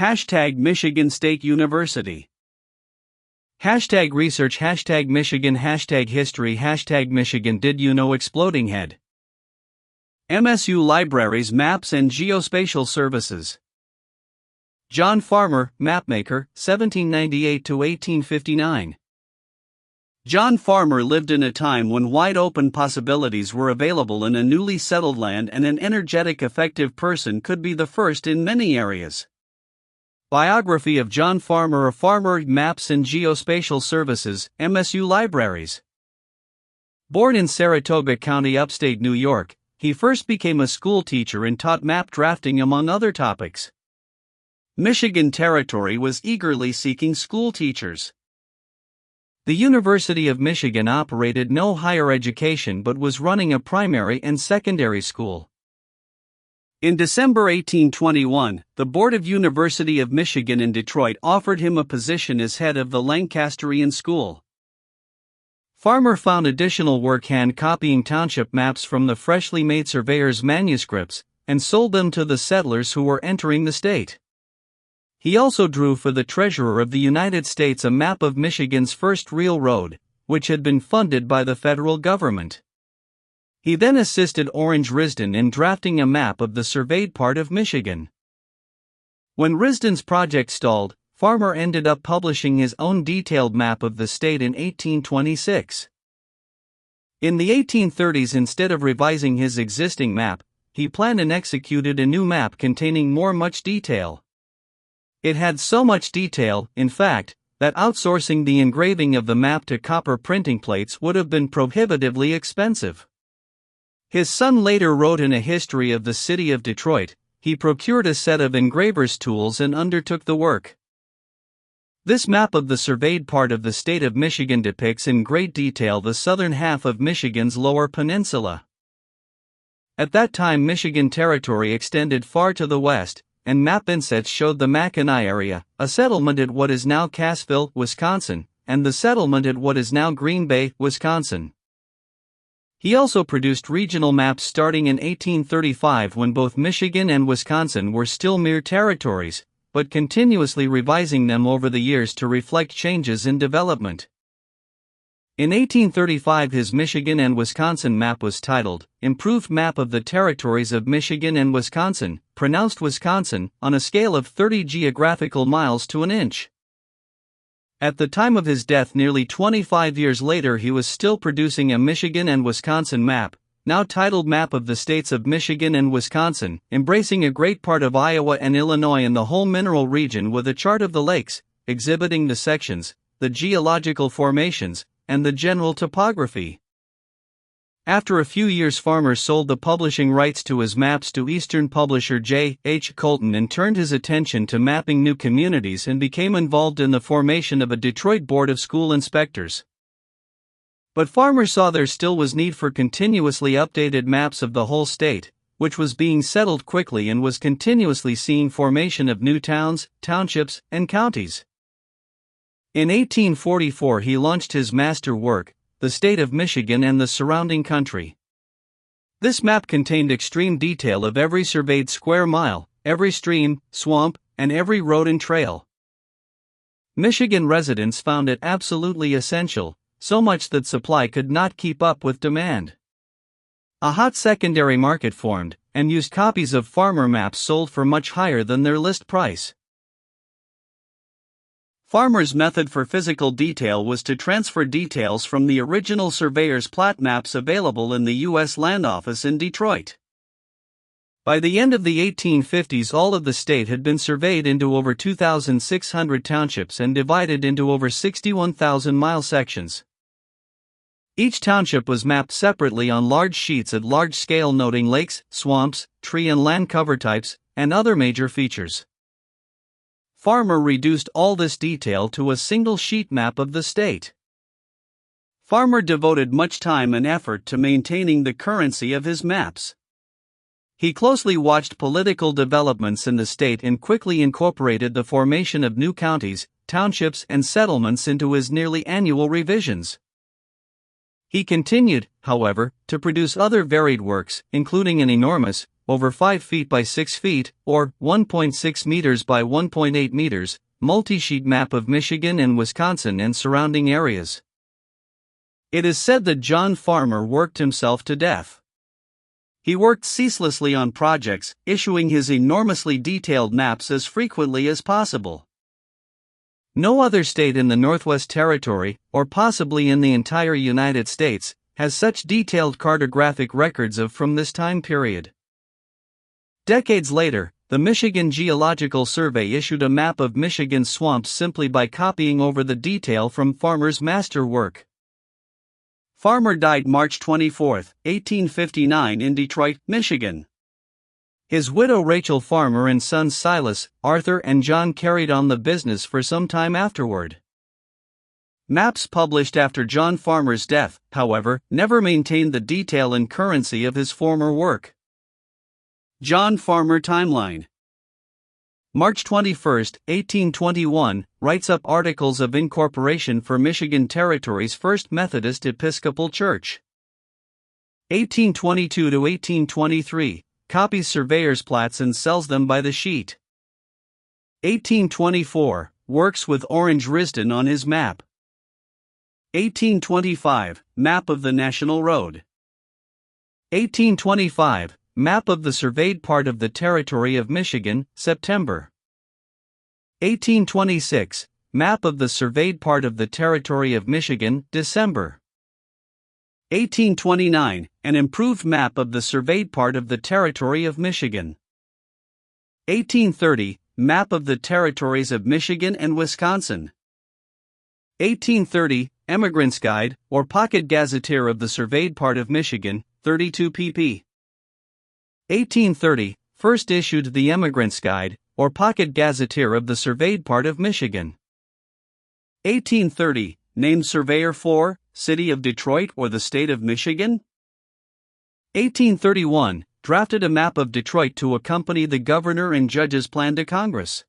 Hashtag Michigan State University. Hashtag research, hashtag Michigan, hashtag history, hashtag Michigan. Did you know? Exploding head. MSU Libraries, Maps and Geospatial Services. John Farmer, Mapmaker, 1798 to 1859. John Farmer lived in a time when wide-open possibilities were available in a newly settled land, and an energetic, effective person could be the first in many areas. Biography of John Farmer, a Farmer, Maps and Geospatial Services, MSU Libraries. Born in Saratoga County, upstate New York, he first became a school teacher and taught map drafting among other topics. Michigan Territory was eagerly seeking school teachers. The University of Michigan operated no higher education but was running a primary and secondary school. In December 1821, the Board of University of Michigan in Detroit offered him a position as head of the Lancasterian School. Farmer found additional work hand-copying township maps from the freshly made surveyors' manuscripts, and sold them to the settlers who were entering the state. He also drew for the Treasurer of the United States a map of Michigan's first real road, which had been funded by the federal government. He then assisted Orange Risdon in drafting a map of the surveyed part of Michigan. When Risdon's project stalled, Farmer ended up publishing his own detailed map of the state in 1826. In the 1830s, instead of revising his existing map, he planned and executed a new map containing much detail. It had so much detail, in fact, that outsourcing the engraving of the map to copper printing plates would have been prohibitively expensive. His son later wrote in A History of the City of Detroit, he procured a set of engraver's tools and undertook the work. This map of the surveyed part of the state of Michigan depicts in great detail the southern half of Michigan's Lower Peninsula. At that time, Michigan Territory extended far to the west, and map insets showed the Mackinac area, a settlement at what is now Cassville, Wisconsin, and the settlement at what is now Green Bay, Wisconsin. He also produced regional maps starting in 1835, when both Michigan and Wisconsin were still mere territories, but continuously revising them over the years to reflect changes in development. In 1835, his Michigan and Wisconsin map was titled, Improved Map of the Territories of Michigan and Wisconsin, pronounced Wisconsin, on a scale of 30 geographical miles to an inch. At the time of his death nearly 25 years later, he was still producing a Michigan and Wisconsin map, now titled Map of the States of Michigan and Wisconsin, embracing a great part of Iowa and Illinois and the whole mineral region, with a chart of the lakes, exhibiting the sections, the geological formations, and the general topography. After a few years, Farmer sold the publishing rights to his maps to Eastern publisher J. H. Colton and turned his attention to mapping new communities and became involved in the formation of a Detroit Board of School Inspectors. But Farmer saw there still was need for continuously updated maps of the whole state, which was being settled quickly and was continuously seeing formation of new towns, townships, and counties. In 1844 he launched his master work, The State of Michigan and the Surrounding Country. This map contained extreme detail of every surveyed square mile, every stream, swamp, and every road and trail. Michigan residents found it absolutely essential, so much that supply could not keep up with demand. A hot secondary market formed, and used copies of Farmer maps sold for much higher than their list price. Farmer's method for physical detail was to transfer details from the original surveyor's plat maps available in the U.S. Land Office in Detroit. By the end of the 1850s, all of the state had been surveyed into over 2,600 townships and divided into over 61,000 mile sections. Each township was mapped separately on large sheets at large scale, noting lakes, swamps, tree and land cover types, and other major features. Farmer reduced all this detail to a single sheet map of the state. Farmer devoted much time and effort to maintaining the currency of his maps. He closely watched political developments in the state and quickly incorporated the formation of new counties, townships, and settlements into his nearly annual revisions. He continued, however, to produce other varied works, including an enormous, over 5 feet by 6 feet, or 1.6 meters by 1.8 meters, multi-sheet map of Michigan and Wisconsin and surrounding areas. It is said that John Farmer worked himself to death. He worked ceaselessly on projects, issuing his enormously detailed maps as frequently as possible. No other state in the Northwest Territory, or possibly in the entire United States, has such detailed cartographic records from this time period. Decades later, the Michigan Geological Survey issued a map of Michigan's swamps simply by copying over the detail from Farmer's masterwork. Farmer died March 24, 1859 in Detroit, Michigan. His widow Rachel Farmer and sons Silas, Arthur and John carried on the business for some time afterward. Maps published after John Farmer's death, however, never maintained the detail and currency of his former work. John Farmer Timeline. March 21, 1821, writes up Articles of Incorporation for Michigan Territory's First Methodist Episcopal Church. 1822 to 1823, copies surveyor's plats and sells them by the sheet. 1824, works with Orange Risdon on his map. 1825, map of the National Road. 1825, map of the surveyed part of the Territory of Michigan, September. 1826, map of the surveyed part of the Territory of Michigan, December. 1829, an improved map of the surveyed part of the Territory of Michigan. 1830, map of the territories of Michigan and Wisconsin. 1830, Emigrant's Guide, or Pocket Gazetteer of the surveyed part of Michigan, 32 pp. 1830, first issued the Emigrant's Guide, or Pocket Gazetteer of the surveyed part of Michigan. 1830, named Surveyor for, City of Detroit or the State of Michigan. 1831, drafted a map of Detroit to accompany the governor and judge's plan to Congress.